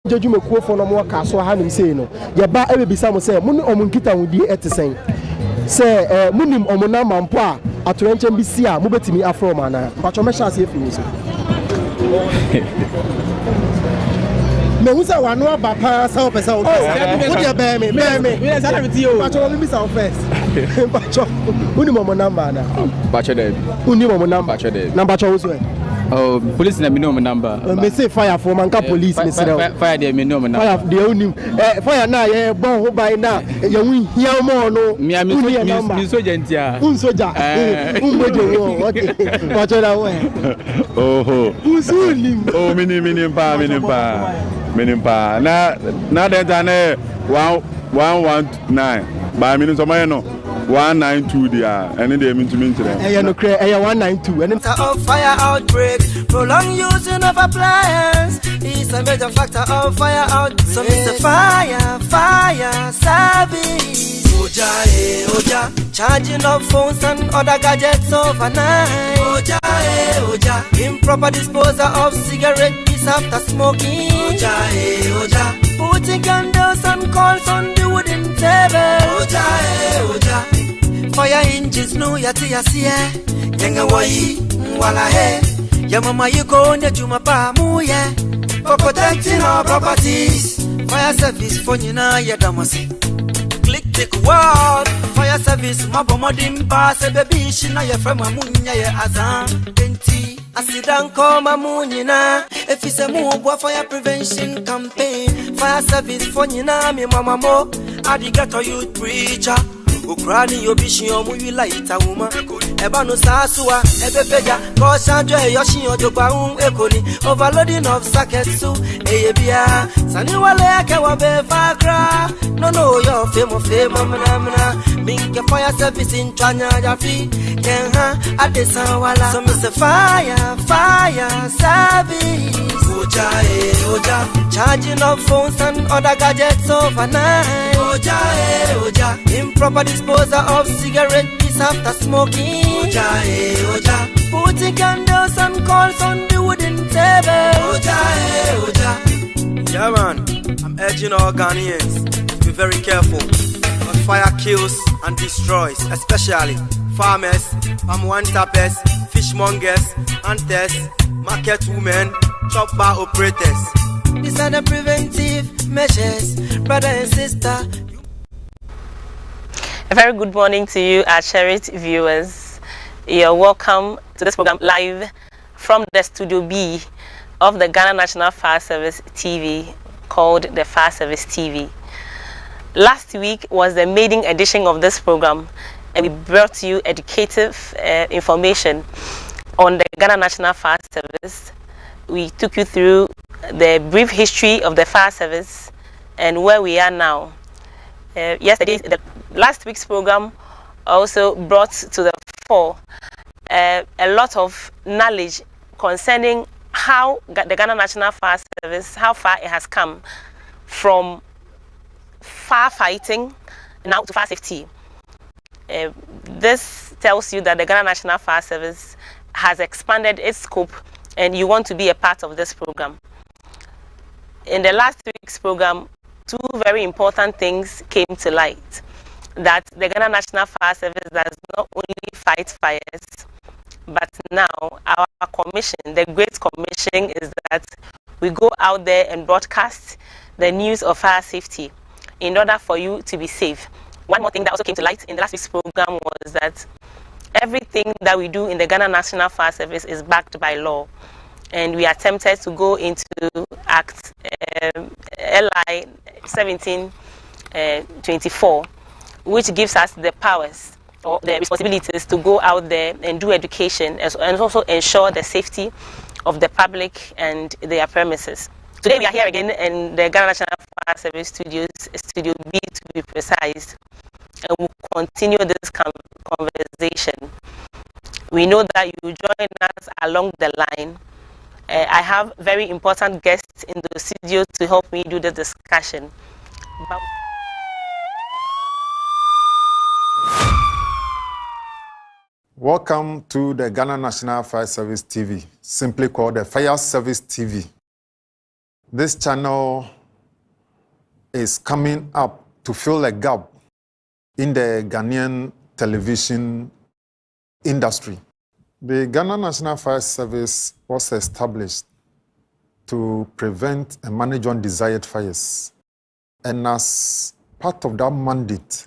Judgment kuo for no more castle hanim say no. Ya ba e be bisa mo say muni omunkita wudi etisen. Say munim omuna mampo a atorenche bi si a mo betimi afro mana. Pacho me chance e fi so. Me who say wanu aba pa sa o pesa o. Wo dey bear me. We say na you. Pacho me bisa o first. Pacho munim omuna mana. Pacho dey. Munim omuna Pacho dey. Na pacho wo so. Oh, police na minimum number. Me say fire for man ka police me say. Fire dey minimum number. Fire dey onim. Fire na ye bon ho bai na ye wi hia mo no. Me soldier ntia. Soldier. Bojo wo. Okay. Pacho da wo. Oh. Usulim. Oh, minim pa. Na den tane 119. Ba minimum so no. 192 dia and they mean to mean today. No cray 192 and of fire outbreak. Prolonged using of appliance is a major factor of fire outbreak. So it's a fire service. Oja, charging of phones and other gadgets overnight. Oja, improper disposal of cigarettes after smoking. Oja, putting candles and coals on the wooden table. Oja, fire engines no yati yasie. Yenga wai, wala he. Ya mama you go on the juma pa muye. For protecting our properties. Fire service for Nina Yadamasi. Click word. Fire service mabomodim pass a baby shina ya from Amunya azan. Enti asidan koma munyina. If it's a move fire prevention campaign. Fire service for Nina mi mama mo. Adigato youth preacher. Ukrani yobishi omuyi laita uma. Eba no sasua, ebebeja. Caution joy yoshi ojogba ekoni. Overloading of sockets to eyebia. Saniwale kewa be fakra. No your fame mana. Minke fire service in Chanya Jafi. Kenha adesawala. So Mr. Fire service. Oja, charging of phones and other gadgets overnight. Oja, improper disposal of cigarettes after smoking. Oja, putting candles and coals on the wooden table. Oja. Yeah man, I'm urging all Ghanaians to be very careful. Because fire kills and destroys, especially farmers, palm wine tappers, fishmongers, hunters, market women, chop bar operators. These are the preventive measures, brother and sister. A very good morning to you, our cherished viewers. You're welcome to this program live from the Studio B of the Ghana National Fire Service TV, called the Fire Service TV. Last week was the maiden edition of this program, and we brought you educative information on the Ghana National Fire Service. We took you through the brief history of the fire service and where we are now. Last week's program also brought to the fore a lot of knowledge concerning how the Ghana National Fire Service, how far it has come from firefighting now to fire safety. This tells you that the Ghana National Fire Service has expanded its scope, and you want to be a part of this program. In the last week's program, two very important things came to light. That the Ghana National Fire Service does not only fight fires, but now our commission, the Great Commission, is that we go out there and broadcast the news of fire safety in order for you to be safe. One more thing that also came to light in the last week's program was that everything that we do in the Ghana National Fire Service is backed by law. And we attempted to go into Act LI 1724, which gives us the powers or the responsibilities to go out there and do education and also ensure the safety of the public and their premises. Today we are here again in the Ghana National Fire Service Studios, Studio B to be precise, and we'll continue this conversation. We know that you join us along the line. I have very important guests in the studio to help me do the discussion. Welcome to the Ghana National Fire Service TV, simply called the Fire Service TV. This channel is coming up to fill a gap in the Ghanaian television industry. The Ghana National Fire Service was established to prevent and manage undesired fires. And as part of that mandate,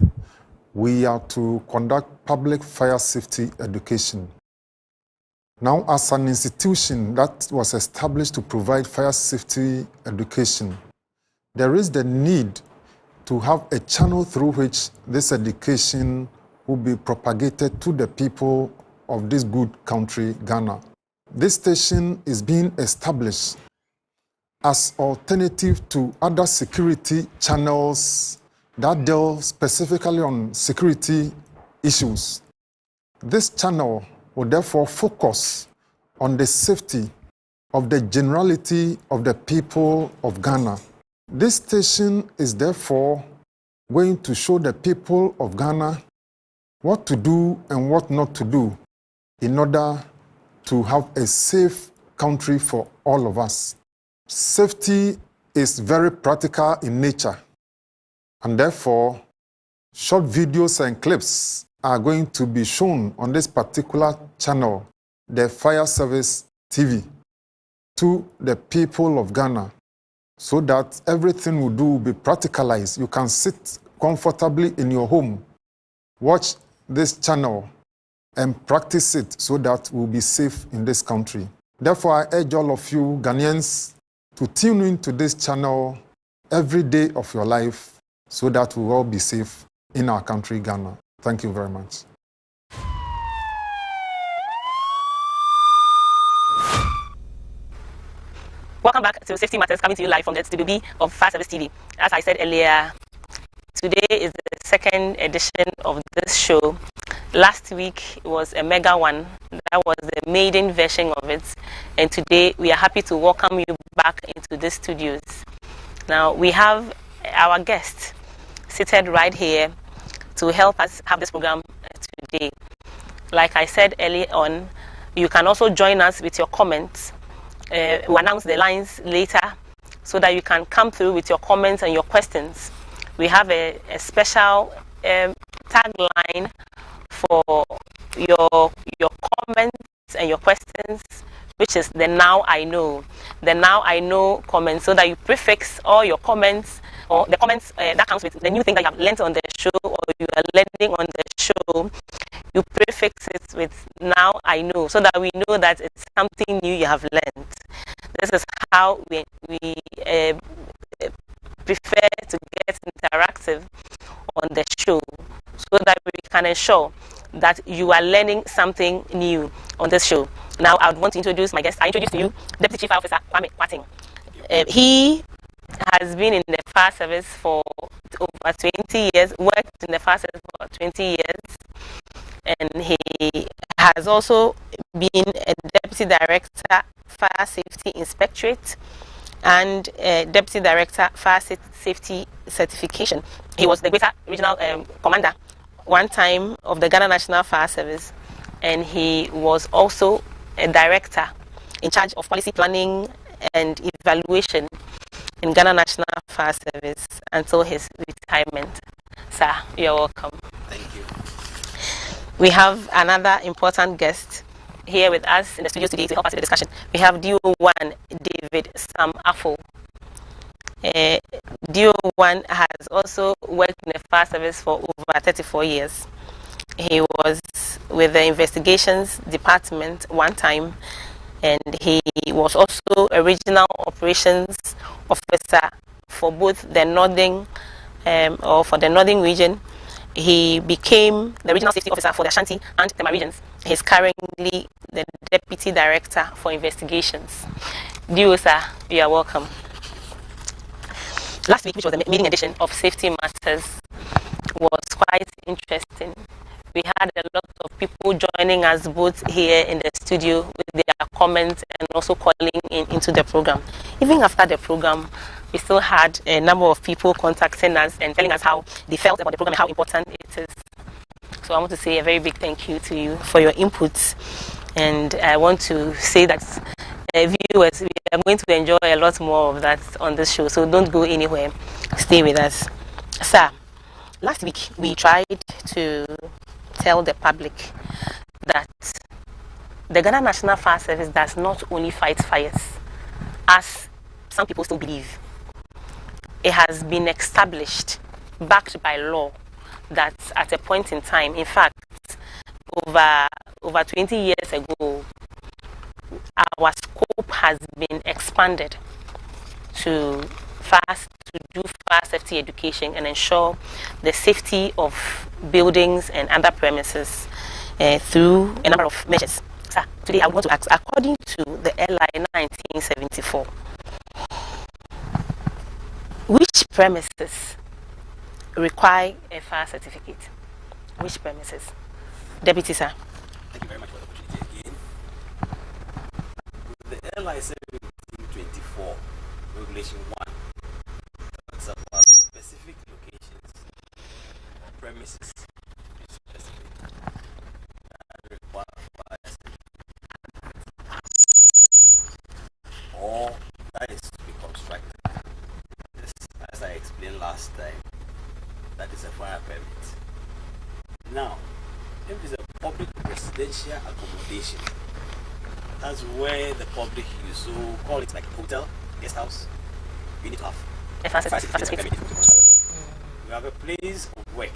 we are to conduct public fire safety education. Now, as an institution that was established to provide fire safety education, there is the need to have a channel through which this education will be propagated to the people of this good country, Ghana. This station is being established as alternative to other security channels that deal specifically on security issues. This channel will therefore focus on the safety of the generality of the people of Ghana. This station is therefore going to show the people of Ghana what to do and what not to do in order to have a safe country for all of us. Safety is very practical in nature, and therefore short videos and clips are going to be shown on this particular channel, the Fire Service TV, to the people of Ghana, so that everything we do will be practicalized. You can sit comfortably in your home, watch this channel, and practice it so that we'll be safe in this country. Therefore, I urge all of you Ghanaians to tune into this channel every day of your life so that we will all be safe in our country, Ghana. Thank you very much. Welcome back to Safety Matters, coming to you live from the TBB of Fire Service TV. As I said earlier, today is the second edition of this show. Last week was a mega one. That was the maiden version of it. And today we are happy to welcome you back into the studios. Now we have our guest seated right here to help us have this program today. Like I said early on, you can also join us with your comments. We'll announce the lines later so that you can come through with your comments and your questions. We have a special tagline for your comments and your questions, which is the Now I Know. The Now I Know comments, so that you prefix all your comments or the comments that comes with the new thing that you have learned on the show or you are learning on the show. You prefix it with Now I Know, so that we know that it's something new you have learned. This is how we prefer to get interactive on the show, so that we can ensure that you are learning something new on this show. Now, I would want to introduce my guest. I introduce to you Deputy Chief Fire Officer Kwame Kwarteng. He has been in the fire service for over 20 years, worked in the fire service for 20 years, and he has also been a Deputy Director, Fire Safety Inspectorate, and Deputy Director, Fire Safety Certification. He was the Greater Regional Commander one time of the Ghana National Fire Service, and he was also a Director in charge of policy planning and evaluation in Ghana National Fire Service until his retirement. Sir, you're welcome. Thank you. We have another important guest here with us in the studio today to help us in the discussion. We have DO1 David Sam Afo. DO1 has also worked in the fire service for over 34 years. He was with the investigations department one time, and he was also a regional operations officer for both the northern for the northern region. He became the regional safety officer for the Ashanti and Tema regions. He's currently the deputy director for investigations. DO, sir, you are welcome. Last week, which was the maiden edition of Safety Matters, was quite interesting. We had a lot of people joining us both here in the studio with their comments and also calling into the program. Even after the program, we still had a number of people contacting us and telling us how they felt about the program and how important it is. So I want to say a very big thank you to you for your inputs. And I want to say that viewers, we are going to enjoy a lot more of that on this show. So don't go anywhere. Stay with us. Sir, last week we tried to tell the public that the Ghana National Fire Service does not only fight fires, as some people still believe. It has been established, backed by law, that at a point in time, in fact, over 20 years ago, our scope has been expanded to do fire safety education and ensure the safety of buildings and other premises through a number of measures. Sir, today I want to ask, according to the LI 1974, which premises require a fire certificate? Which premises? Deputy, sir. Thank you very much for the opportunity again. The LI 1724, Regulation 1, talks about specific locations or premises specific that require fire certificate, or that is to be constructed. This, as I explained last time, that is a fire permit. Now, if it's a public residential accommodation, that's where the public use, so call it like a hotel, guest house, you need to have A fire certificate. You have a place of work,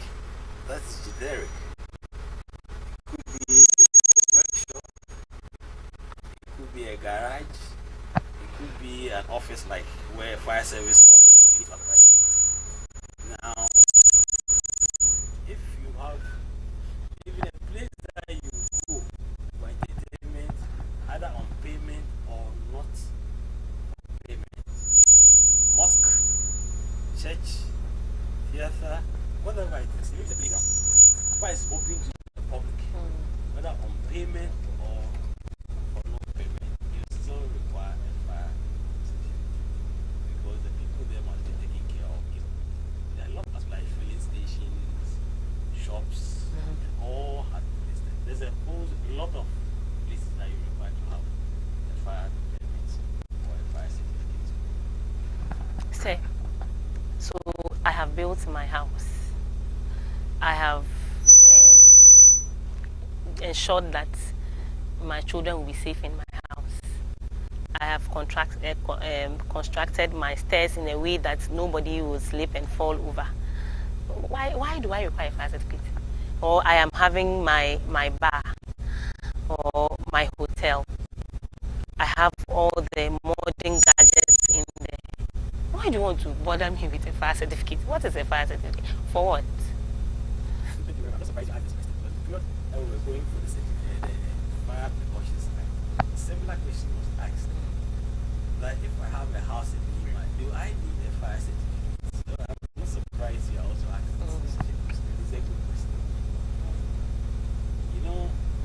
that's generic. It could be a workshop, it could be a garage, it could be an office like where fire service office, you need to have a fire certificate. Now, if you have even a place that you go for entertainment, either on payment or not on payment, mosque, church, theater, whatever it is, even the playground, fire is open to the public, whether on payment or not payment, you still require a fire certificate because the people there must be taken care of. There are a lot of like filling stations, shops, all have listed. There's a whole lot of places that you require to have a fire permit or a fire certificate. Sir, so I have built my house. I have ensured that my children will be safe in my house. I have constructed my stairs in a way that nobody will slip and fall over. Why do I require a fire certificate? Or I am having my bar or my hotel. I have all the modern gadgets in there. Why do you want to bother me with a fire certificate? What is a fire certificate? For what? I'm not surprised you asked this question because the period that we were going for the fire precautions, a similar question was asked. That if I have a house in Lima, do I need a fire certificate? So I'm not surprised you are also asking this question. It's a good question. You know,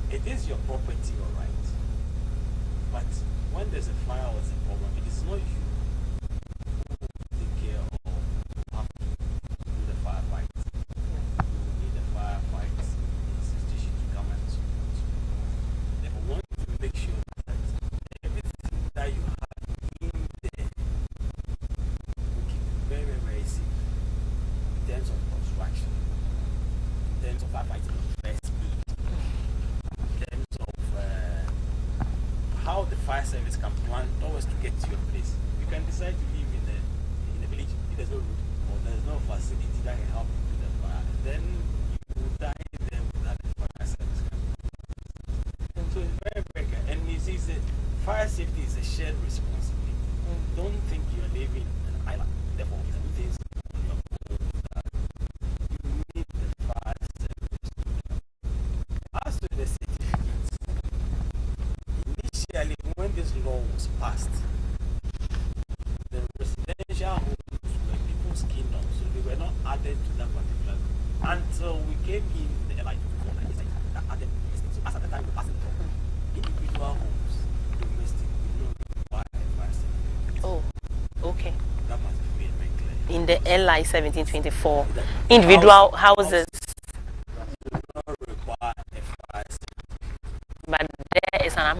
it is your property, all right. But when there's a fire or a problem, it is not you who take care of how to do the firefight. You need the firefight institution to come and support you. Therefore, we want to make sure that everything that you have in there will keep you very, very safe in terms of construction, in terms of firefighting on the first aid, in terms of how the fire service can plan towards to get to your place. You can decide to live in a village if there's no road or there's no facility that can help you with the fire. Then you will die there without the fire service coming. So it's very, very good. And you see, fire safety is a shared responsibility. Don't think you're living in an island. Therefore, if you do things on your own, you need the fire service to help. As to the certificates, initially, when this law was passed, the residential homes were people's kingdoms, so they were not added to that particular group until we came in the LI 24 that added domestic. So as at the time we passed the law, individual homes, domestic, we don't require a fire certificate. Oh, okay. That must be very clear. In the LI 1724, individual houses, do not require a fire certificate. but there is an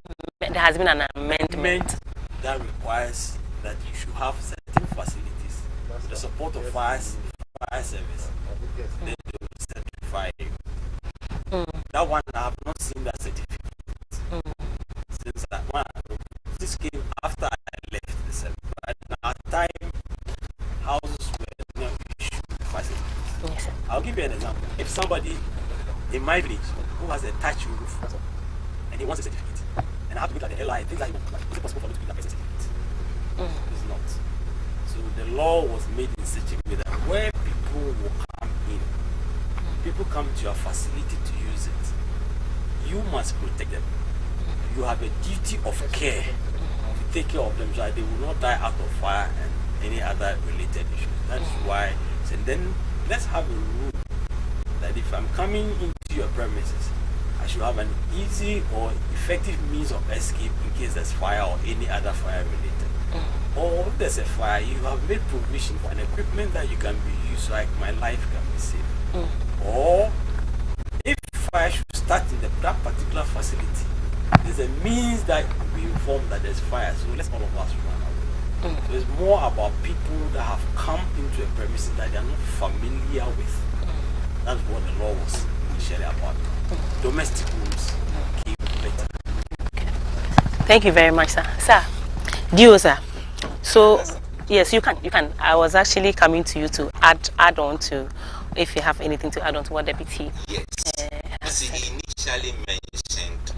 there has been an amendment that requires that you should have certain facilities with the support of fire service. Then they will certify you. That one I have not seen that certificate since that one. This came after I left the service. At that time, houses were not issued facilities. Yes, sir. I'll give you an example. If somebody in my village who has a thatch roof and he wants a certificate, and I have to look at the LI, things like, is it possible for me to give that certificate? It's not. So the law was made in such a way that where people will come in, people come to your facility to use it, you must protect them. You have a duty of care to take care of them so that they will not die out of fire and any other related issues. That's why, so then let's have a rule that if I'm coming into your premises, I should have an easy or effective means of escape in case there's fire or any other fire related. Or if there's a fire, you have made provision for an equipment that you can be used so like my life can be saved. Or if fire should start in that particular facility, there's a means that we inform that there's fire, so let's all of us run away. So it's more about people that have come into a premises that they are not familiar with. That's what the law was initially about. Domestic rules came later. Thank you very much, sir. Sir, Dio, sir. So, yes, you can. I was actually coming to you to add on to, if you have anything to add on to what Deputy. Yes. He initially mentioned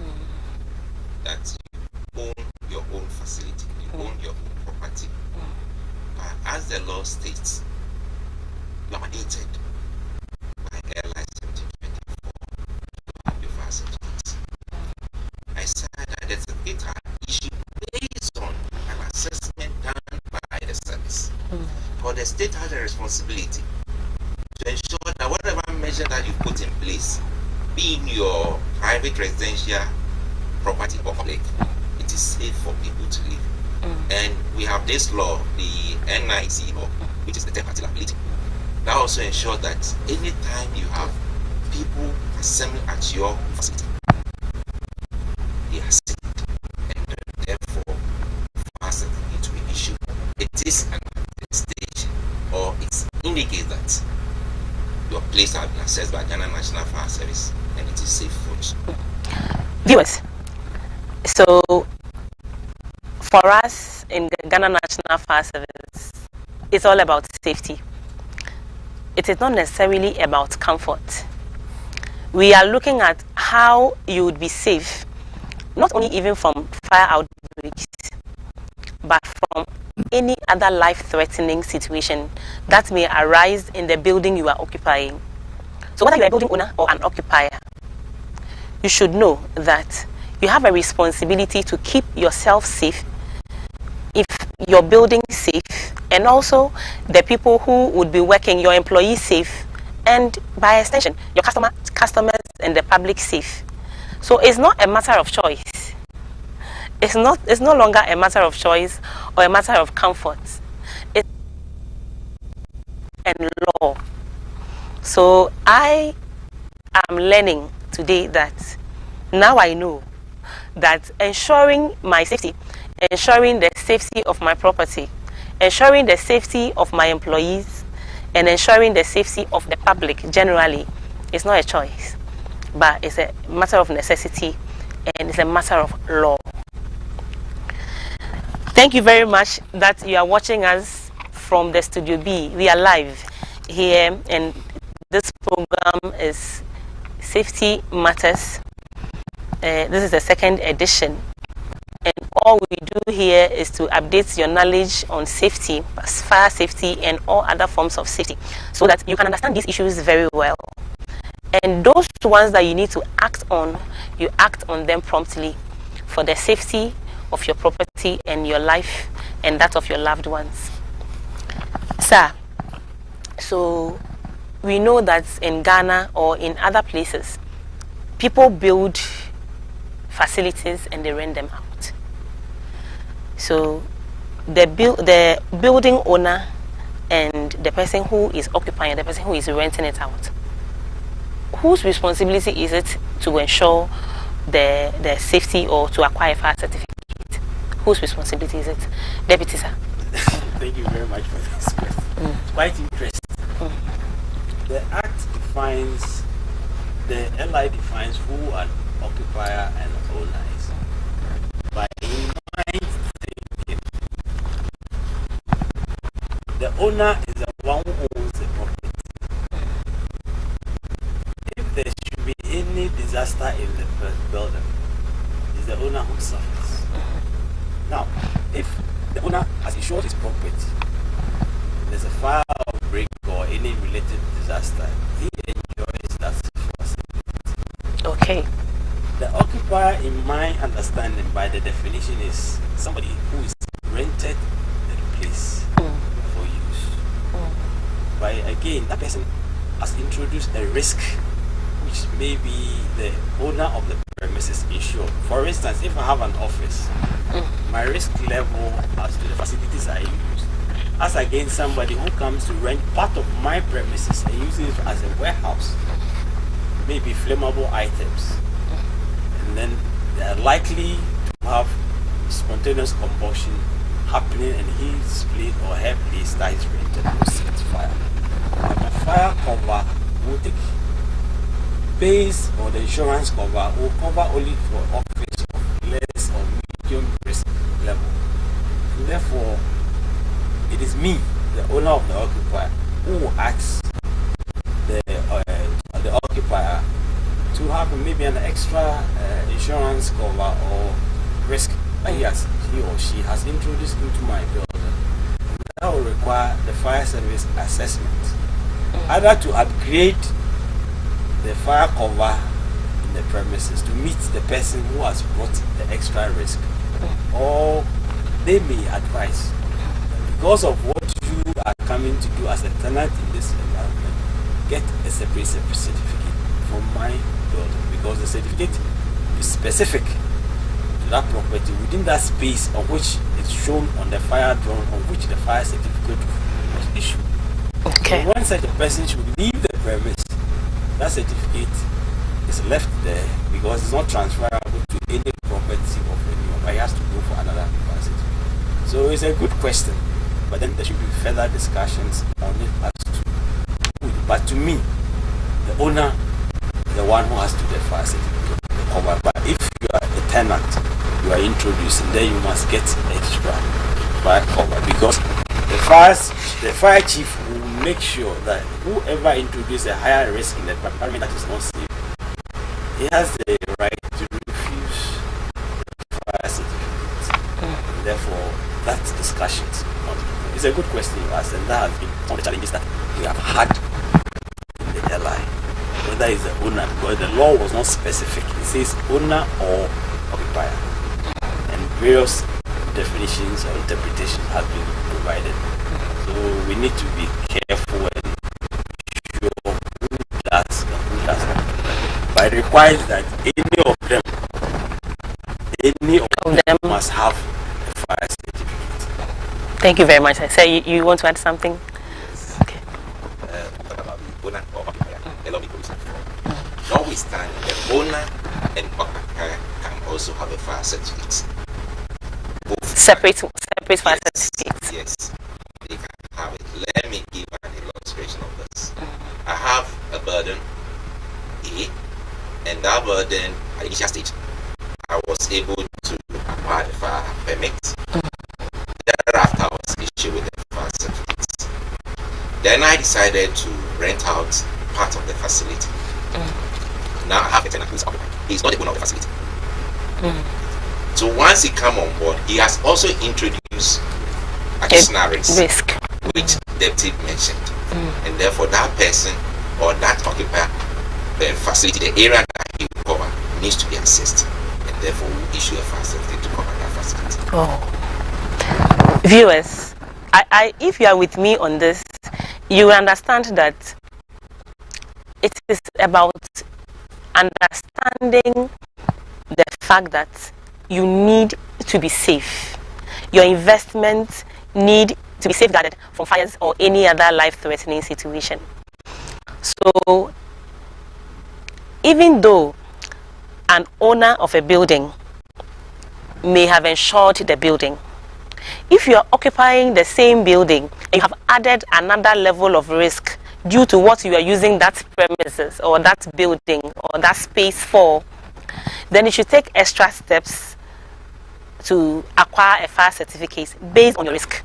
that you own your own facility, you own your own property. But as the law states, you are mandated by Airline 1724 to have your facilities. I said that the certificate are issued based on an assessment done by the service. But the state has a responsibility to ensure that whatever measure that you put in place, be in your private residential property or public, it is safe for people to live. And we have this law, the NIC law, which is the third-party liability. That also ensures that anytime you have people assembling at your facility, they are safe, and therefore fire certificate to be issued. It is an attestation, or it indicates that your place has been assessed by Ghana National Fire Service, and it is safe for you. Viewers, so for us in Ghana National Fire Service, it's all about safety. It is not necessarily about comfort. We are looking at how you would be safe, not only even from fire outbreaks, but from any other life-threatening situation that may arise in the building you are occupying. So whether you are a building owner or an occupier, you should know that you have a responsibility to keep yourself safe, if your building safe, and also the people who would be working, your employees safe, and by extension, your customers and the public safe. So it's not a matter of choice. It's no longer a matter of choice or a matter of comfort. It's and law. So I am learning today that now I know that ensuring my safety, ensuring the safety of my property, ensuring the safety of my employees, and ensuring the safety of the public generally is not a choice, but it's a matter of necessity, and it's a matter of law. Thank you very much that you are watching us from the Studio B. We are live here, and this program is Safety Matters. This is the second edition, and all we do here is to update your knowledge on safety, fire safety, and all other forms of safety, so that you can understand these issues very well. And those ones that you need to act on, you act on them promptly for the safety of your property and your life and that of your loved ones. Sir, so we know that in Ghana or in other places, people build facilities and they rent them out. So the building owner and the person who is occupying, the person who is renting it out, whose responsibility is it to ensure the safety or to acquire a fire certificate? Whose responsibility is it? Deputy, sir. Thank you very much for this question. It's quite interesting. The Act defines, the LI defines who an occupier and owner is. But in my thinking, the owner is the one who owns the property. If there should be any disaster in the building, it's the owner who suffers. Now, if the owner has insured his property, there's a fire outbreak or any related disaster, he enjoys that facility. Okay. The occupier, in my understanding, by the definition, is somebody who is rented the place for use. But again, that person has introduced a risk which maybe the owner of the premises insured. For instance, if I have an office, my risk level as to the facilities I use, as against somebody who comes to rent part of my premises and uses it as a warehouse, maybe flammable items, and then they are likely to have spontaneous combustion happening in his place or her place that is rented to set fire. Now, the fire cover will take base, or the insurance cover will cover only for office of less or medium risk level. And therefore, it is me, the owner of the occupier, who asks the occupier to have maybe an extra insurance cover or risk that he or she has introduced into my building. That will require the fire service assessment, either to upgrade the fire cover in the premises to meet the person who has brought the extra risk, or they may advise that because of what you are coming to do as a tenant in this environment, get a separate certificate from my building, because the certificate is specific to that property within that space on which it's shown on the fire drawing on which the fire certificate was issued. Okay. So when such a person should leave the premise, that certificate is left there because it's not transferable to any property of anyone, but he has to go for another capacity. So it's a good question, but then there should be further discussions on it as to who. But to me, the owner is the one who has to do the fire certificate, the cover. But if you are a tenant, you are introducing, then you must get extra fire cover, because the fire chief will make sure that whoever introduces a higher risk in the environment that is not safe, he has the right to refuse the fire certificate. Therefore, that discussion is a good question you asked, and that has been one of the challenges that we have had in the LI. Whether it's the owner, because the law was not specific. It says owner or occupier, and various definitions or interpretations have been provided. So we need to be careful and sure who does and who does not. But it requires that any of them must have a fire certificate. Thank you very much. So you want to add something? Yes. Okay. Talk about the owner or occupier. Allow me to listen. Notwithstanding, the owner and occupier can also have a fire certificate. Separate fire certificates. Yes, they can have it. Let me give an illustration of this. I have a burden A, and that burden at the initial stage, I was able to acquire the fire permit. Thereafter, I was issued with the fire certificate. Then I decided to rent out part of the facility. Now I have a tenant who is occupied. He is not the owner of the facility. So once he come on board, he has also introduced additional risk, which Deputy mentioned, and therefore that person or that occupier, the facility, the area that he will cover needs to be assessed, and therefore we issue a fire certificate to cover that facility. Oh, viewers, if you are with me on this, you will understand that it is about understanding the fact that you need to be safe. Your investments need to be safeguarded from fires or any other life-threatening situation. So, even though an owner of a building may have insured the building. If you are occupying the same building and you have added another level of risk due to what you are using that premises or that building or that space for, then you should take extra steps to acquire a fire certificate based on your risk.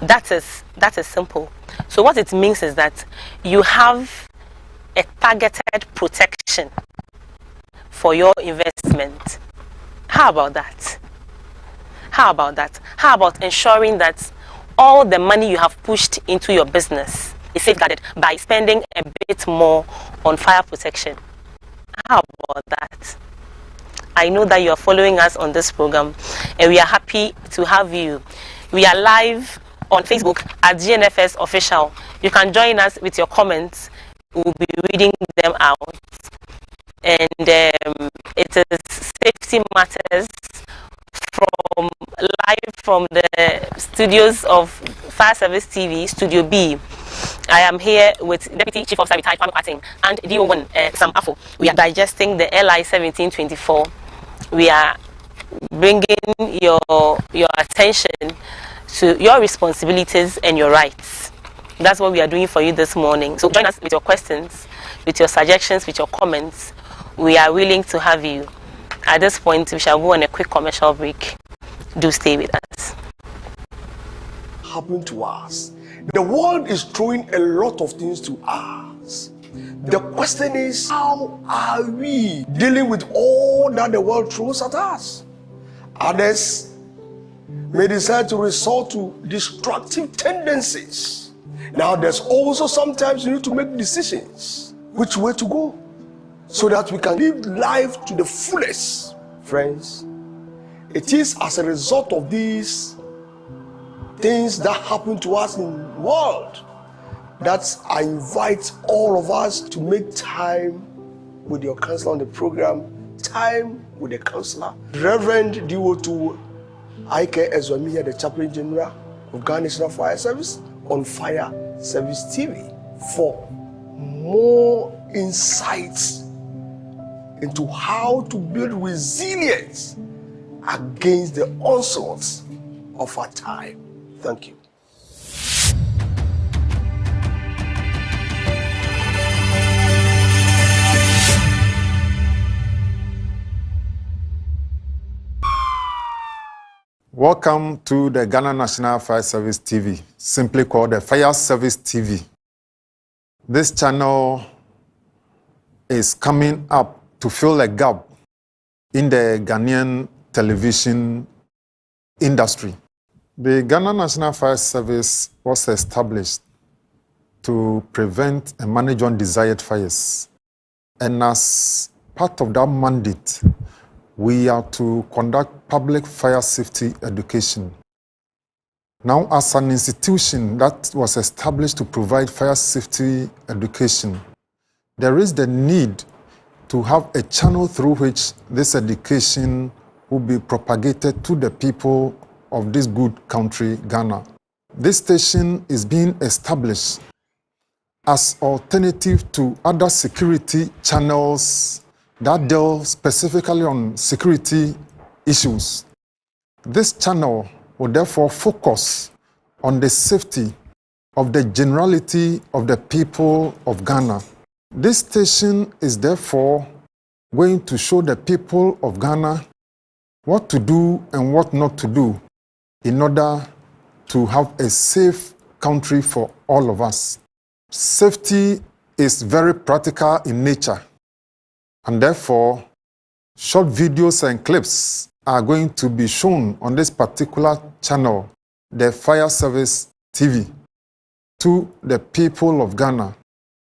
That is simple. So what it means is that you have a targeted protection for your investment. How about that? How about that? How about ensuring that all the money you have pushed into your business is safeguarded by spending a bit more on fire protection? How about that? I know that you are following us on this program and we are happy to have you. We are live on Facebook at GNFS Official. You can join us with your comments. We'll be reading them out. And it is Safety Matters live from the studios of Fire Service TV, Studio B. I am here with Deputy Chief Officer Retired Kwame Kwating and DO1 Sam Afo. We are digesting the LI 1724. We are bringing your attention to your responsibilities and your rights. That's what we are doing for you this morning. So join us with your questions, with your suggestions, with your comments. We are willing to have you. At this point, we shall go on a quick commercial break. Do stay with us. Happen to us. The world is throwing a lot of things to us. The question is, how are we dealing with all that the world throws at us? Others may decide to resort to destructive tendencies. Now, there's also sometimes you need to make decisions which way to go so that we can live life to the fullest. Friends, it is as a result of these things that happen to us in the world that I invite all of us to make time with your counselor on the program, Time with the Counselor, Reverend DO2 Ike Ezwamiya, the Chaplain General of Ghana National Fire Service, on Fire Service TV for more insights into how to build resilience against the onslaughts of our time. Thank you. Welcome to the Ghana National Fire Service TV, simply called the Fire Service TV. This channel is coming up to fill a gap in the Ghanaian television industry. The Ghana National Fire Service was established to prevent and manage undesired fires. And as part of that mandate, we are to conduct public fire safety education. Now, as an institution that was established to provide fire safety education, there is the need to have a channel through which this education will be propagated to the people of this good country, Ghana. This station is being established as alternative to other security channels that deal specifically on security issues. This channel will therefore focus on the safety of the generality of the people of Ghana. This station is therefore going to show the people of Ghana what to do and what not to do in order to have a safe country for all of us. Safety is very practical in nature, and therefore short videos and clips are going to be shown on this particular channel, the Fire Service TV, to the people of Ghana,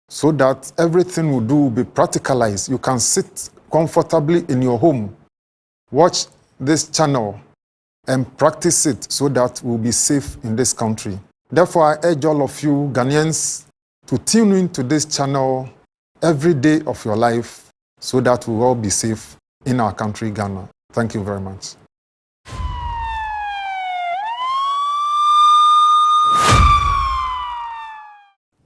so that everything we do will be practicalized. You can sit comfortably in your home, watch this channel, and practice it so that we'll be safe in this country. Therefore, I urge all of you Ghanaians to tune into this channel every day of your life so that we will all be safe in our country, Ghana. Thank you very much.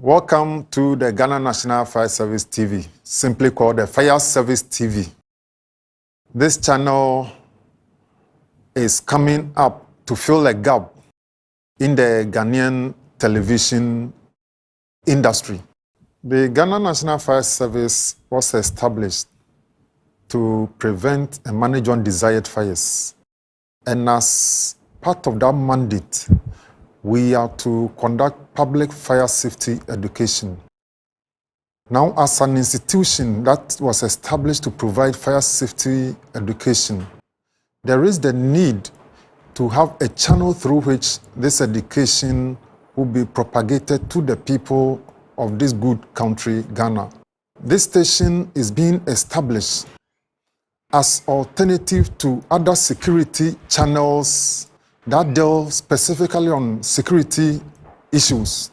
Welcome to the Ghana National Fire Service TV, simply called the Fire Service TV. This channel is coming up to fill a gap in the Ghanaian television industry. The Ghana National Fire Service was established to prevent and manage undesired fires. And as part of that mandate, we are to conduct public fire safety education. Now, as an institution that was established to provide fire safety education, there is the need to have a channel through which this education will be propagated to the people of this good country, Ghana. This station is being established as alternative to other security channels that deal specifically on security issues.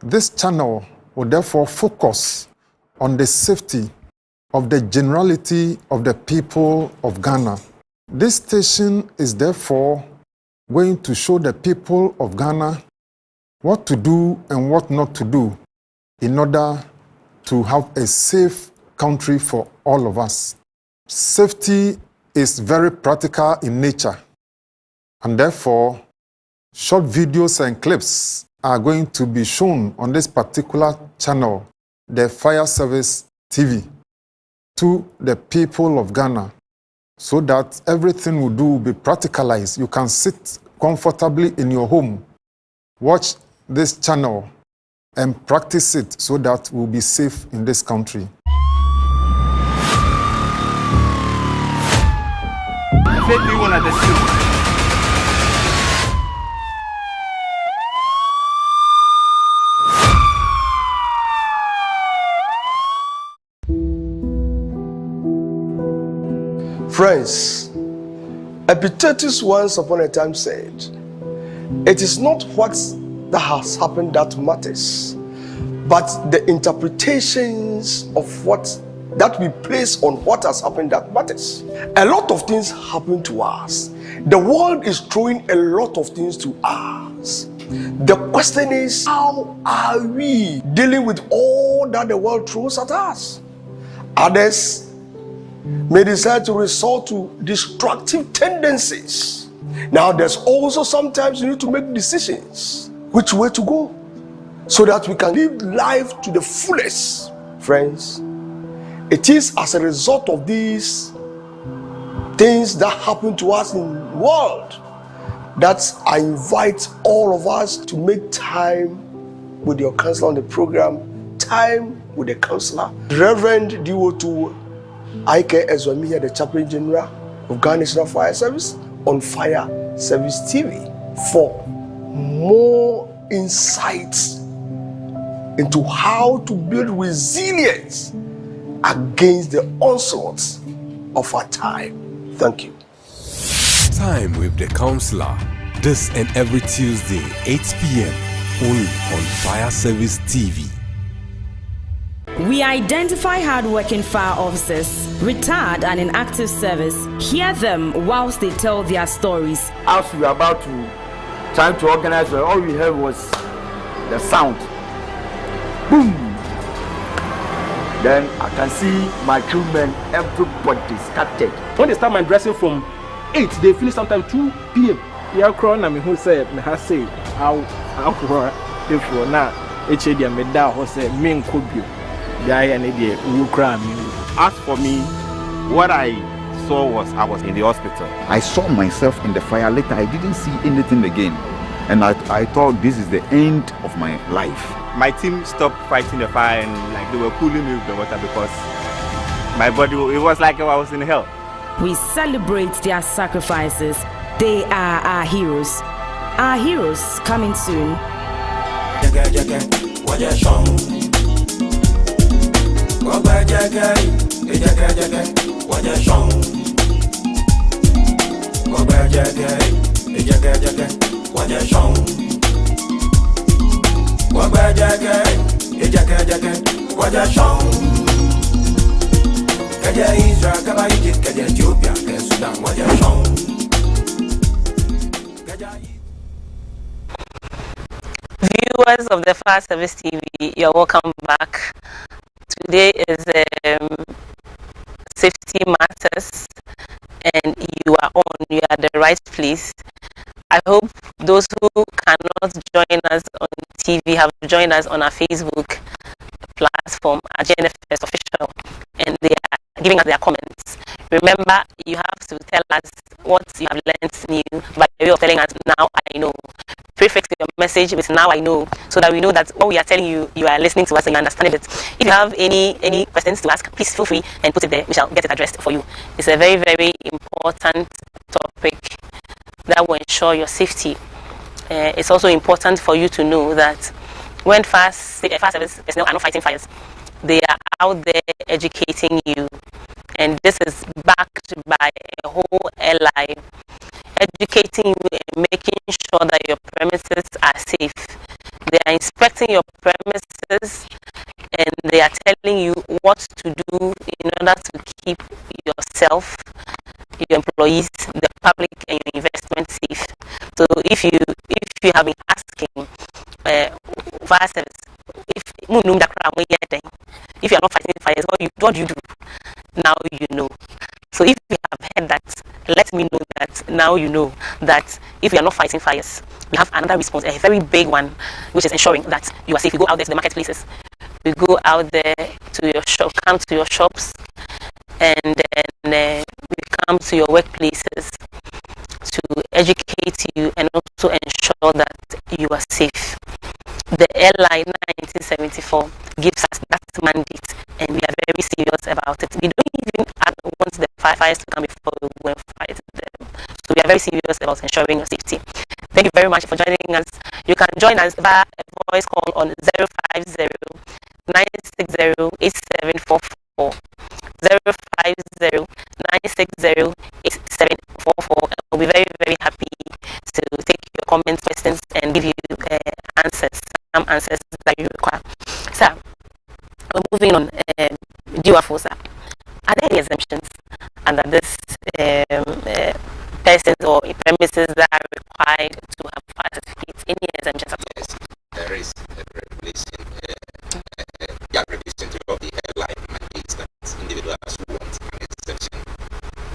This channel will therefore focus on the safety of the generality of the people of Ghana. This station is therefore going to show the people of Ghana what to do and what not to do in order to have a safe country for all of us. Safety is very practical in nature, and therefore short videos and clips are going to be shown on this particular channel, the Fire Service TV, to the people of Ghana, so that everything we do will be practicalized. You can sit comfortably in your home, watch this channel, and practice it so that we'll be safe in this country. Friends, Epictetus once upon a time said, "It is not what that has happened that matters, but the interpretations of what that we place on what has happened that matters." A lot of things happen to us. The world is throwing a lot of things to us. The question is, how are we dealing with all that the world throws at us? Others may decide to resort to destructive tendencies. Now, there's also sometimes you need to make decisions which way to go so that we can live life to the fullest. Friends, it is as a result of these things that happen to us in the world that I invite all of us to make time with your counselor on the program, Time with the Counselor, Reverend Diwotu Ike Ezwami, the Chaplain General of Ghana National Fire Service, on Fire Service TV for more insights into how to build resilience against the onslaughts of our time. Thank you. Time with the Counselor, this and every Tuesday, 8 p.m. only on Fire Service TV. We identify hard-working fire officers, retired and in active service. Hear them whilst they tell their stories. As we were about to try to organize, all we heard was the sound. Boom! Then I can see my crewmen, everybody scattered. When they start my dressing from 8, they finish sometimes 2 p.m. Yeah, crown and me who say me has say I'll crow therefore now HAD me da who say me nkobio. As for me, what I saw was I was in the hospital. I saw myself in the fire. Later, I didn't see anything again. And I thought this is the end of my life. My team stopped fighting the fire and like they were cooling me with the water because my body, it was like I was in hell. We celebrate their sacrifices. They are our heroes. Our heroes coming soon. viewers of the Fire Service TV, you're welcome back. Today is Safety Matters, and you are at the right place. I hope those who cannot join us on TV have joined us on our Facebook platform at JNFS Official, and they are giving us their comments. Remember, you have to tell us what you have learned new by way of telling us, now I know. Prefix your message with now I know, so that we know that what we are telling you, you are listening to us and you understand it. If you have any questions to ask, please feel free and put it there. We shall get it addressed for you. It's a very, very important topic that will ensure your safety. It's also important for you to know that when fire service personnel are not fighting fires, they are out there educating you, and this is backed by a whole ally educating you and making sure that your premises are safe. They are inspecting your premises and they are telling you what to do in order to keep yourself, your employees, the public, and your investment safe. So if you have been asking fire service, if you are not fighting fires, what do you do? Now you know. So if you have heard that, let me know that now you know that if you are not fighting fires, we have another response, a very big one, which is ensuring that you are safe. You go out there to the marketplaces, we go out there to your shop, come to your shops, and then we come to your workplaces to educate you and also ensure that you are safe. The airline 1974 gives us that mandate, and we are very serious about it. We don't even want the firefighters to come before we go and fight them. So we are very serious about ensuring your safety. Thank you very much for joining us. You can join us via a voice call on 050 960 8744. 050 960 8744. I'll be very, very happy to take your comments, questions, and give you answers, some answers that you require. So, we're moving on. Sir. Are there any exemptions under this persons or premises that are required to have fire certificates? Any exemptions at all? Yes, there is a regulation. Regulation of the airline mandates that individuals who want an exemption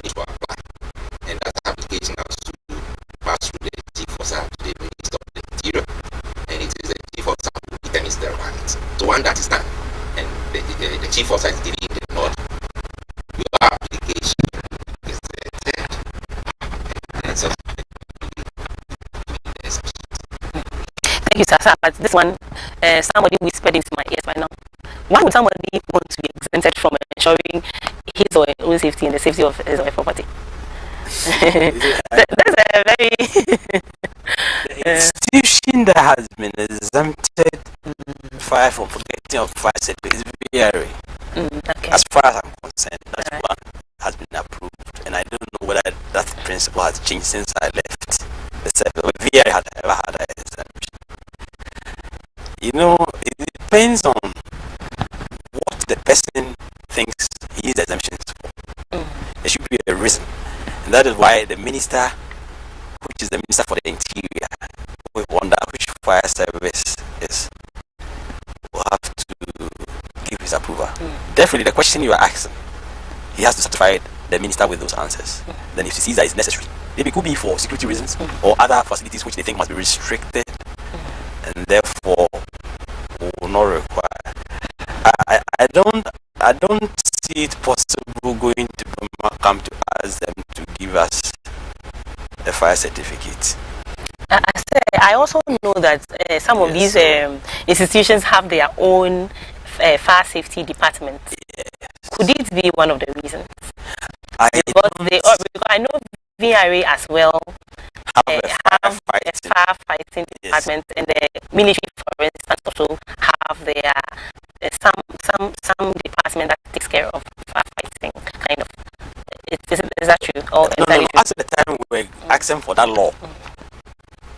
need to apply, and that application has to pass through the chief officer to the Minister of the Interior, and it is the chief officer who determines the requirements. So when that is done, and the chief officer is giving the nod, your application is there. And so, thank you, sir. But this one, somebody whispered into my ears right now. Why would somebody want to be exempted from ensuring his or her own safety and the safety of his or her property? That's a very the institution that has been exempted fire from protecting of fire safety is VRA. Okay. As far as I'm concerned, that one has been approved, and I don't know whether that principle has changed since I left. VRA had ever had an exemption. You know, it depends on what the person thinks he needs exemptions for. There should be a reason, and that is why the minister, which is the Minister for the Interior, we wonder which fire service is, will have to give his approval. Definitely, the question you are asking, he has to satisfy the minister with those answers. Then, if he sees that it's necessary, maybe it could be for security reasons or other facilities which they think must be restricted, and therefore will not require. I don't see it possible going to Burma Camp to ask them to give us a fire certificate. I also know that some of these institutions have their own fire safety department. Yes. Could it be one of the reasons? Because I know VRA as well have a firefighting department, and the military, for instance, also have their some department that takes care of firefighting. Kind of. Is that true? Or no. At the time we were asking for that law,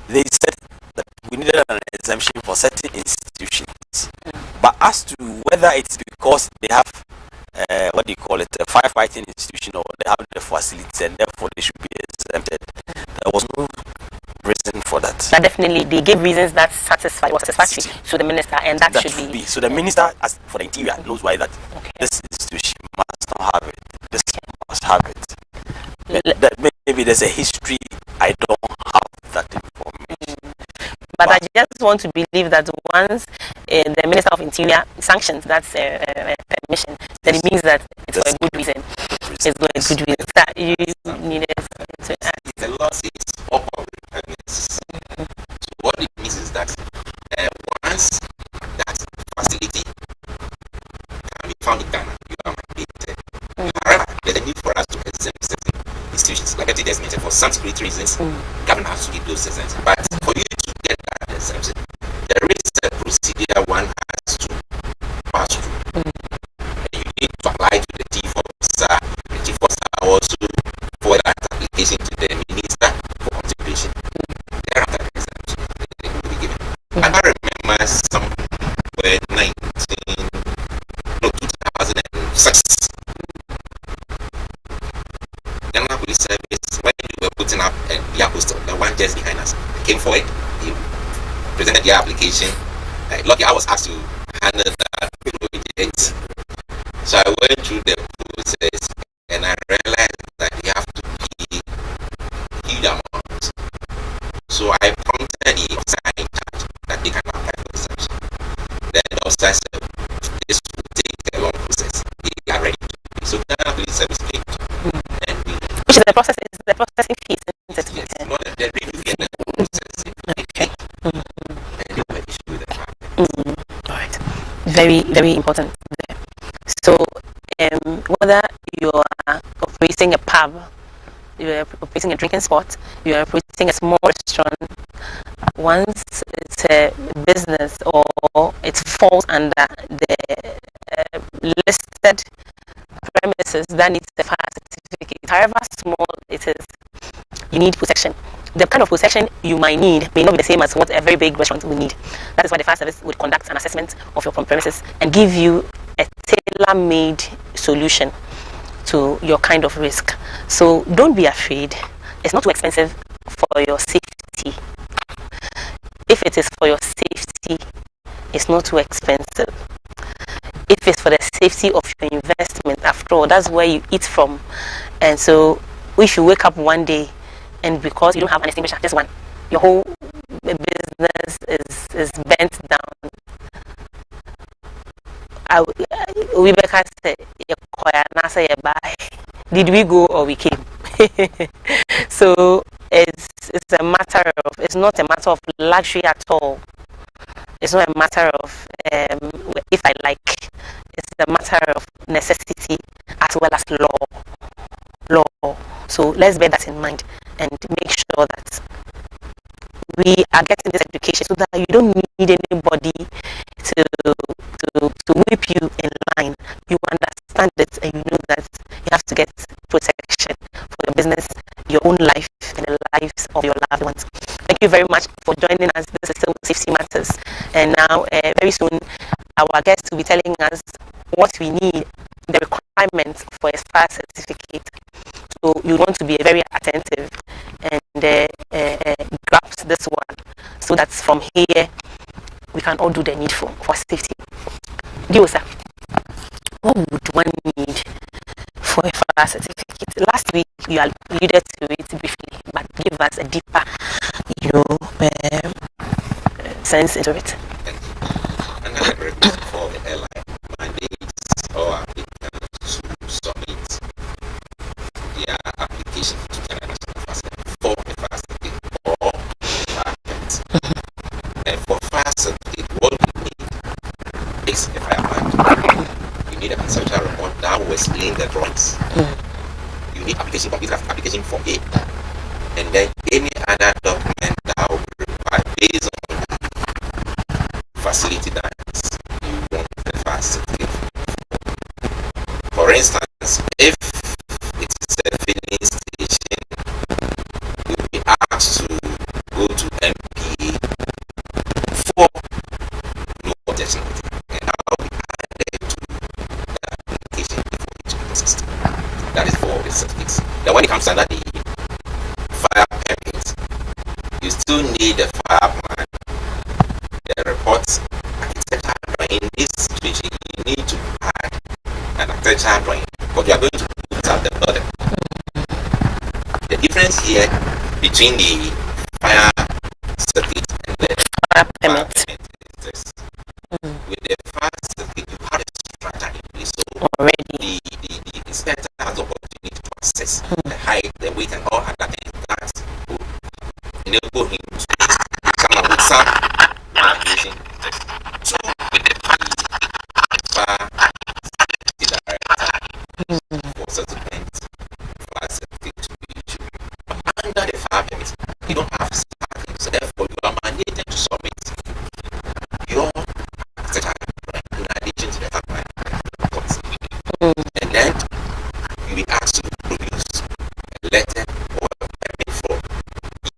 they said that we needed an exemption for certain institutions. But as to whether it's because they have what do you call it, a firefighting institution, or they have the facilities and therefore they should be exempted, there was no reason for that? But definitely, they gave reasons that satisfactory to the minister, and that should be. So the minister, as for the interior, knows why that this institution must not have it. This must have it. Maybe there's a history. I don't have that information. But I just want to believe that once the Minister of Interior sanctions that permission, then it means that it's for a good reason. It's for a good reason. That you need it. The law says all public premises. So what it means is that once that facility can be found in Ghana, you are mandated. However, there's a need for us to exempt certain institutions, like I did designated for some security reasons. Government has to give those exemptions. But for you to get that exemption, there is a procedure one has to pass through. And you need to apply to the chief officer. The chief officer also forward that application to the minister for consideration. Thereafter, the exemption will be given. I remember somewhere 2006. Ghana Police Service, when they were putting up their hostel, the one just behind us, came forward, they presented their application. Lucky I was asked to handle that project. So I went through the process and I realized that they have to pay huge amounts. So I prompted the officer in charge that they can apply for exemption. Then the officer said, this will take a long process. They are ready to pay. So Ghana Police Service came to which is the process, is the processing fees, isn't it? Yes, not the review and the processing. Okay. And they were issued with the Alright. Very, very important there. So, whether you are operating a pub, you are operating a drinking spot, you are operating a small restaurant, once it's a business or it falls under the listed premises that needs the fire certificate, however small it is, you need protection. The kind of protection you might need may not be the same as what a very big restaurant will need. That is why the fire service would conduct an assessment of your premises and give you a tailor-made solution to your kind of risk. So don't be afraid. It's not too expensive for your safety. If it is for your safety, it's not too expensive. If it's for the safety of your investment, after all, that's where you eat from. And so if you wake up one day and because you don't have an extinguisher, just one, your whole business is bent down. Did we go or we came? So it's a matter of, it's not a matter of luxury at all. It's not a matter of if I like. It's a matter of necessity as well as law. So let's bear that in mind and make sure that we are getting this education so that you don't need anybody to whip you in line. You understand it and you know that you have to get protection for your business, your own life, and the lives of your loved ones. Thank you very much for joining us. This is still Safety Matters. And now, very soon, our guest will be telling us what we need, the requirements for a fire certificate. So you want to be very attentive and grasp this one so that from here we can all do the needful for safety. Diosa, what would one need for a fire certificate? Last week you alluded to it briefly, but give us a deeper, sense into it. Another request for the airline mandates or applicants to submit their application to Ghana National Fire Service for a fire certificate or fire permit. And for fire certificate, what we need is a fire permit. You need a conceptual report that will explain the drawings. You need application form A, and then any other document that will be required based on the facility that you want the fire certificate. For instance, if it is a filling station, you'll be asked to go to MPA for no objection, and that will be added to the application information system. That is for the certificates. Then when it comes under the fire permit, you architectural drawing, but you are going to put up the building. The difference here between the fire certificate and the fire permit is this. With the fire certificate, you have a structure in place, so already the inspector has the opportunity to assess the height, the weight, and all other things that will enable him to come up with some information. So with the fire director for subsequent fire certificate to be issued. Under the fire permit, you don't have starting, so therefore you are mandated to submit your architecture in addition to the fire permit. And then you'll be asked to produce a letter or a permit from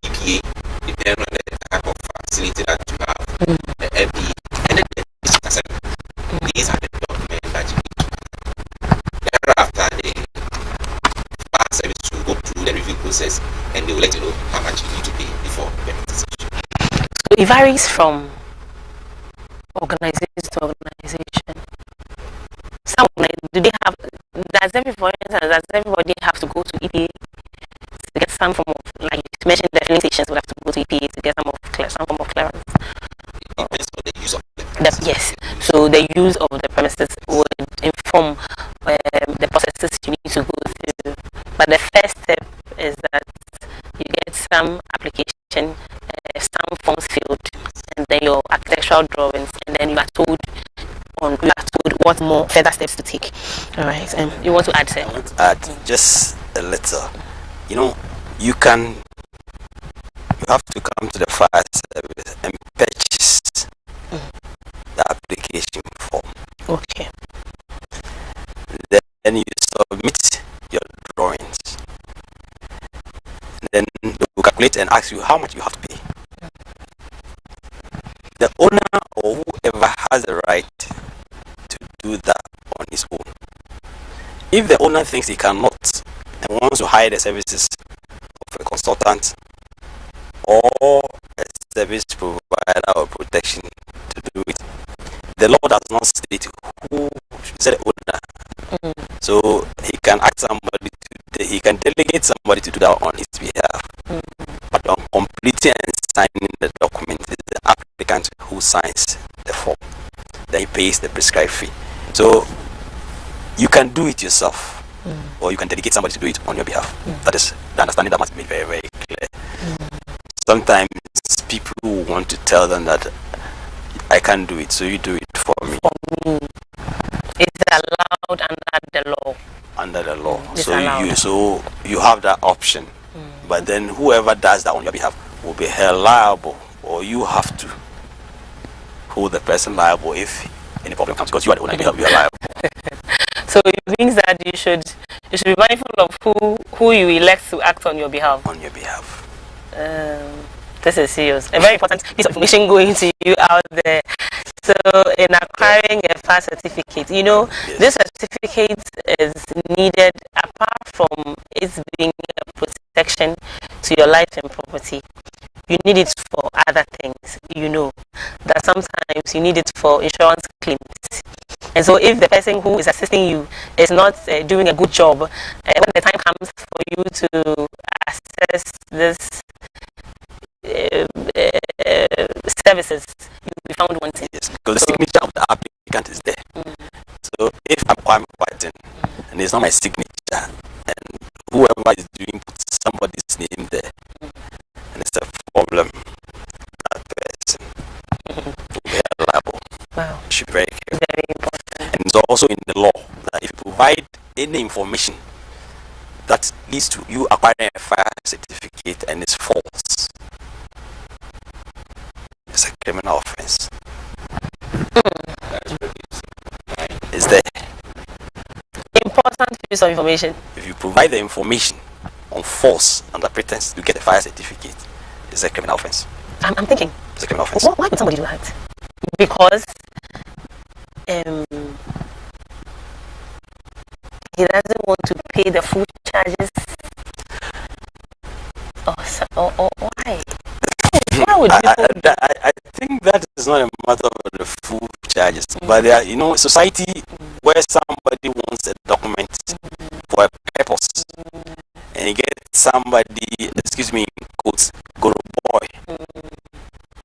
EPA, depending on the type of facility that you have, the LPA, and then the district assembly. These are the documents that you need. Thereafter, the fire service will go through the review process and they will let you know how much you need to pay before permit is issued. So it varies from organization to organization. Some do they have? Does everybody have to go to EPA to get some form of, like you mentioned, the filling stations would have to go to EPA to get some form of clearance? It depends on the use of the premises. Yes. So the use of the premises would inform the processes you need to go through. But the first step is that you get some application, some forms filled, and then your architectural drawings, and then you are told what more further steps to take. All right. You want to add, sir? I want to add just a little. You know, you have to come to the fire service and purchase the application form. Okay. Then you submit your drawings. Then they will calculate and ask you how much you have to pay. The owner or whoever has the right to do that on his own. If the owner thinks he cannot and wants to hire the services of a consultant or a service provider or protection to do it, the law does not state who should say the owner. So he can ask somebody he can delegate somebody to do that on his behalf. But on completing and signing the document, it's the applicant who signs the form. Then he pays the prescribed fee. So you can do it yourself, or you can delegate somebody to do it on your behalf. That is the understanding that must be very, very clear. Sometimes people want to tell them that I can't do it, so you do it for me. It's allowed under the law. Under the law, It's so allowed. you have that option. But then whoever does that on your behalf will be held liable, or you have to hold the person liable if any problem comes, because you are the owner, you are liable. So it means that you should be mindful of who you elect to act on your behalf. On your behalf. This is serious. A very important piece of information going to you out there. So in acquiring a fire certificate, you know, this certificate is needed apart from it being a protection to your life and property. You need it for other things. You know that sometimes you need it for insurance claims. And so if the person who is assisting you is not doing a good job, when the time comes for you to assess this services, you'll be found wanting. Yes, because the signature of the applicant is there. So if I'm quite and it's not my signature, and whoever is doing somebody's name there, and it's a problem, that person will be liable. Wow. Should be very careful. Very important. And it's also in the law that if you provide any information that leads to you acquiring a fire certificate and it's false, it's a criminal offense. Is there important piece of information? If you provide the information on false under pretense to get a fire certificate, it's a criminal offense. I'm thinking. It's a criminal offense. Why would somebody do that? Because he doesn't want to pay the full charges. Or why? Why would people? I think that is not a matter of the full charges, but there are, society where somebody wants a force, and you get somebody, excuse me, quotes, guru boy,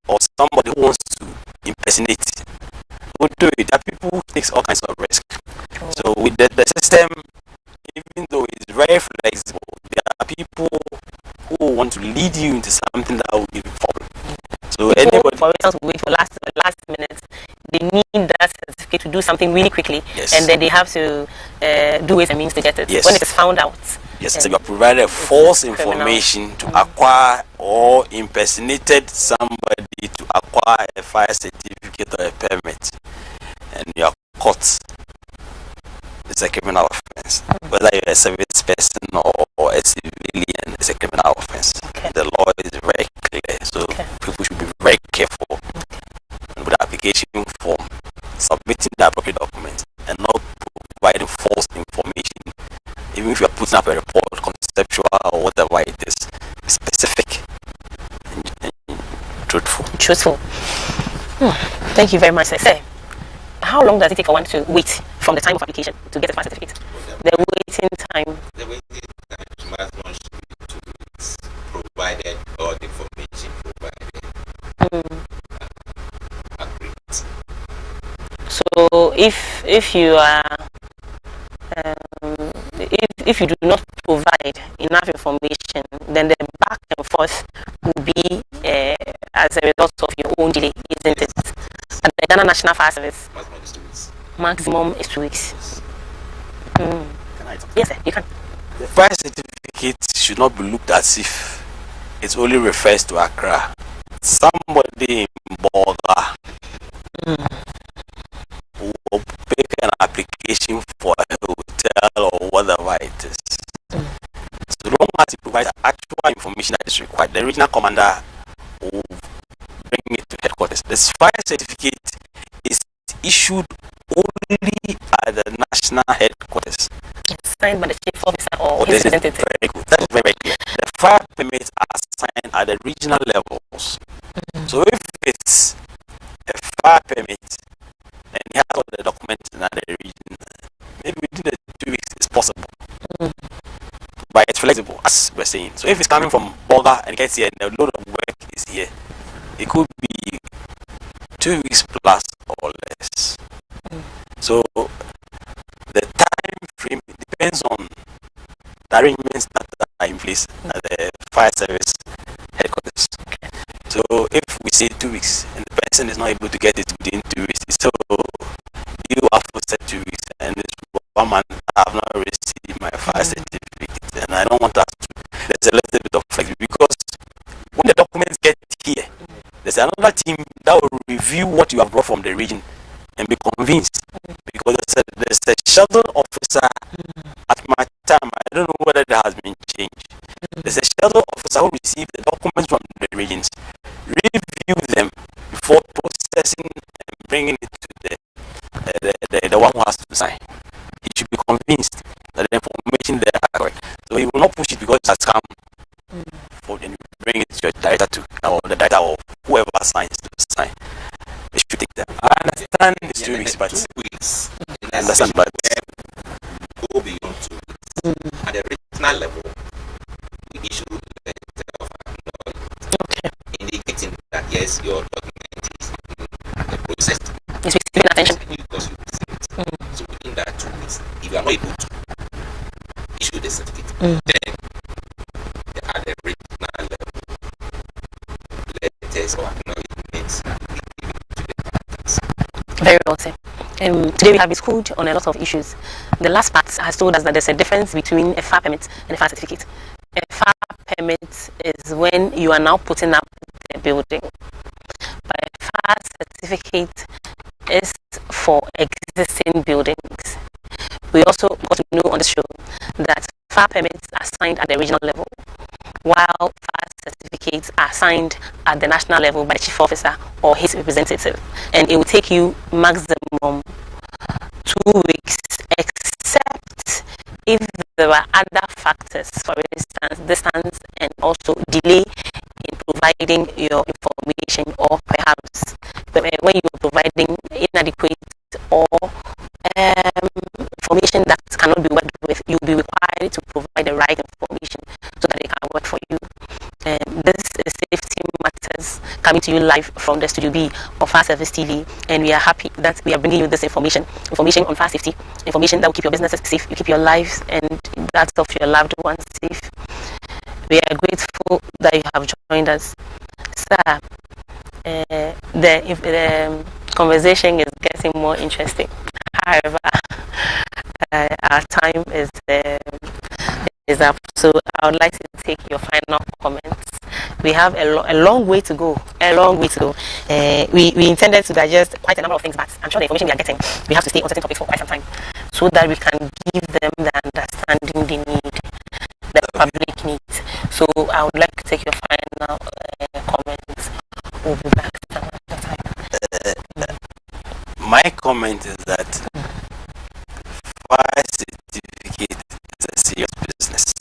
or somebody who wants to impersonate, who do it. There are people who takes all kinds of risk. So with the system, even though it's very flexible, there are people who want to lead you into something that will give you problem. So anybody, for instance, wait for last minute, they need that certificate to do something really quickly, yes, and then they have to do ways and means to get it. Yes. When it is found out. Yes, so you are provided false information to acquire or impersonated somebody to acquire a fire certificate or a permit, and you are caught. It's a criminal offense. Whether you're a service person or a civilian, it's a criminal offense. The law is very clear, so people should be very careful with the application form, submitting the appropriate documents, and not providing false information. Even if you are putting up a report, conceptual or whatever it is, specific and truthful. Truthful. Thank you very much, sir. How long does it take for one to wait from the time of application to get a fire certificate? The waiting time. The waiting time maximum should be 2 weeks, provided all the information provided. Agreed. So if you are if you do not provide enough information, then the back and forth will be as a result of your own delay, isn't it? At the Ghana National Fire Service, maximum is 2 weeks. Yes, sir, you can. The fire certificate should not be looked as if it only refers to Accra. Somebody in Bolga will pick an application for a hotel or whatever it is. So long as it provides actual information that is required, the regional commander will bring it to headquarters. This fire certificate is issued only at the national headquarters. It's signed by the chief officer or his representative. Very good. That's very clear. The fire permits are signed at the regional levels. So if it's a fire permit and he has all the documents in the region, maybe within the 2 weeks it's possible. But it's flexible, as we're saying. So if it's coming from Bolga and gets here and the load of work is here, it could be 2 weeks plus or less. So the time frame depends on the arrangements that are in place at the fire service headquarters. So if we say 2 weeks and the person is not able to get it within 2 weeks, so you have to set 2 weeks and this 1 month I have not received my fire certificate, and I don't want us to. There's a little bit of flexibility because when the documents get here, there's another team that will review what you have brought from the region and be convinced, because there's a shuttle officer at my time. I don't know whether that has been changed. There's a shuttle officer who receives the documents from the regions, review them before processing and bringing it to the one who has to sign. He should be convinced that the information there are correct. So he will not push it because it has come for then bring it to your director or the director or whoever signs to sign. It should take them. I understand it's 2 weeks, but 2 weeks. I understand, but go beyond 2 weeks. At the regional level, we issue a letter of acknowledgement indicating that yes, your document is processed. It's receiving attention. Because you receive it. So within that 2 weeks, if you are not able to issue the certificate, then at the regional level, letters of acknowledgement will be given to the parties. Very well said. Today we have discussed on a lot of issues. The last part has told us that there's a difference between a fire permit and a fire certificate. A fire permit is when you are now putting up a building, but a fire certificate is for existing buildings. We also got to know on the show that fire permits are signed at the regional level, while fire certificates are signed at the national level by the chief officer or his representative, and it will take you maximum 2 weeks, except if there are other factors, for instance distance and also delay in providing your information, or perhaps when you're providing inadequate or information that cannot be worked with, you'll be required to provide coming to you live from the Studio B of Fire Service TV, and we are happy that we are bringing you this information on fire safety, information that will keep your businesses safe, you keep your lives and that of your loved ones safe. We are grateful that you have joined us. Sir, the conversation is getting more interesting. However, our time is up, so I would like to take your final comments. We have a long way to go. We intended to digest quite a number of things, but I'm sure the information we are getting, we have to stay on certain topics for quite some time, so that we can give them the understanding they need, the public needs. So I would like to take your final comments. We'll be back some other time. My comment is that fire certificate is a serious business,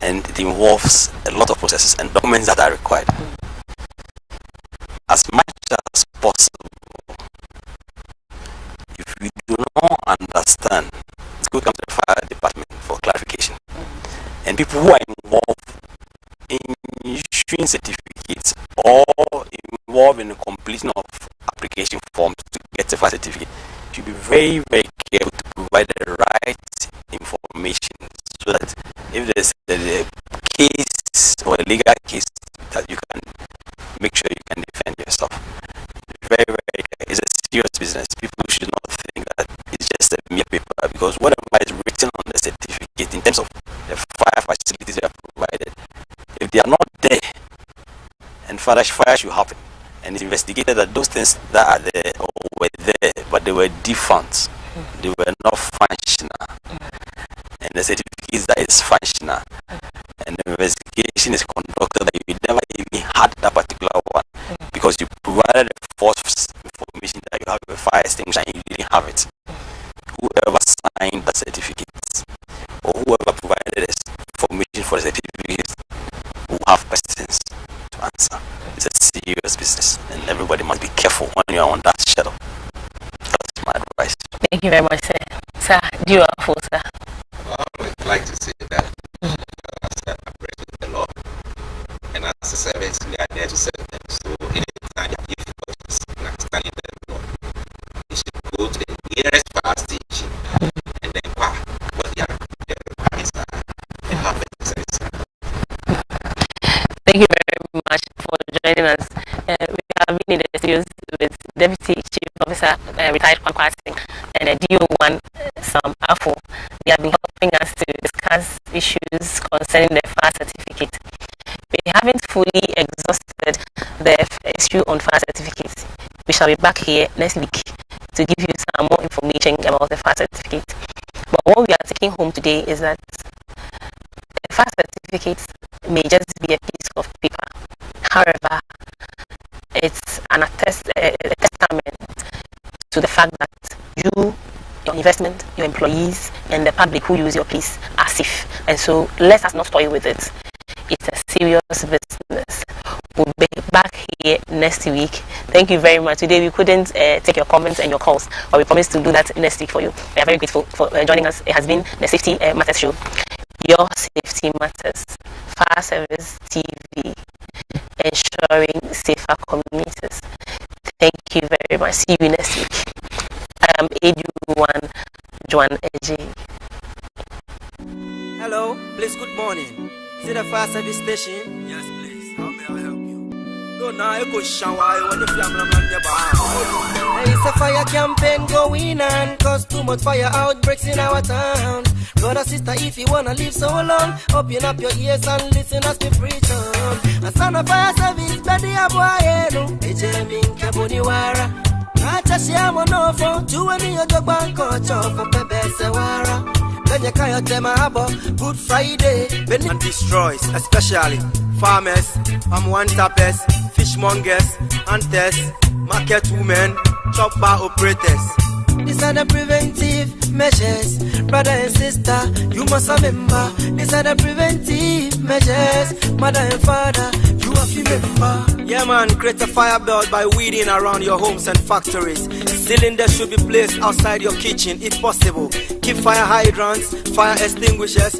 and it involves a lot of processes and documents that are required. As much as possible, if we do not understand, let's go come to the fire department for clarification. And people who are involved in issuing certificates or involved in the completion of application forms to get a fire certificate should be very, very careful to provide the right information, so that if there's a case or a legal case, that you can make sure you can defend yourself. Very, very clear. It's a serious business. People should not think that it's just a mere paper, because whatever is written on the certificate in terms of the fire facilities they are provided, if they are not there and fire should happen, and it's investigated that those things that are there or were there but they were defunct, they were not functional, and the certificate that is functional, and the investigation is conducted that you never even had that particular one because you provided a false information that you have a fire extinguisher and you didn't have it. Whoever signed the certificate or whoever provided the information for the certificate will have questions to answer. It's a serious business, and everybody must be careful when you are on that shadow. That's my advice. Thank you very much, sir. Sir, do you have full, sir? I'd like to say that as I operate with the law, and as a servant, we are there to serve them. So anytime you have difficulties in understanding the law, you should go to the nearest fire station and then what the requirements are and have a service. Thank you very much for joining us. We have been in the studios with Deputy Chief Officer, retired Kwankwa Singh, and DO1 Sam Afo. They have been helping us to discuss issues concerning the fire certificate. We haven't fully exhausted the issue on fire certificates. We shall be back here next week to give you some more information about the fire certificate. But what we are taking home today is that the fire certificate may just be a piece of paper. However, it's a testament to the fact that you, your investment, your employees, and the public who use your place are safe. And so let us not toy with it. It's a serious business. We'll be back here next week. Thank you very much. Today we couldn't take your comments and your calls, but we promise to do that next week for you. We are very grateful for joining us. It has been the Safety Matters Show. Your safety matters. Fire Service TV, ensuring safer communities. Thank you very much. See you next week. I am AD1 Joan Eji. Hello, please, good morning. Is it a fire service station? Yes, please. How may I help you? No, now I go shower. I want the flam on your bar. There is a fire campaign going on, cause too much fire outbreaks in our town. Brother, sister, if you wanna live so long, open up your ears and listen as we preach on. A son of fire service, Betty Abuayenu, Ejemin Kabuniwara. Acha siamo no phone, tu ani yo jogban kocho for Pepe Sewara. Good Friday, and destroys, especially farmers, one tappers, fishmongers, hunters, market women, chop bar operators. These are the preventive measures, brother and sister, you must remember. These are the preventive measures, mother and father, you have to remember. Yeah man, create a fire belt by weeding around your homes and factories. Cylinders should be placed outside your kitchen if possible. Keep fire hydrants, fire extinguishers,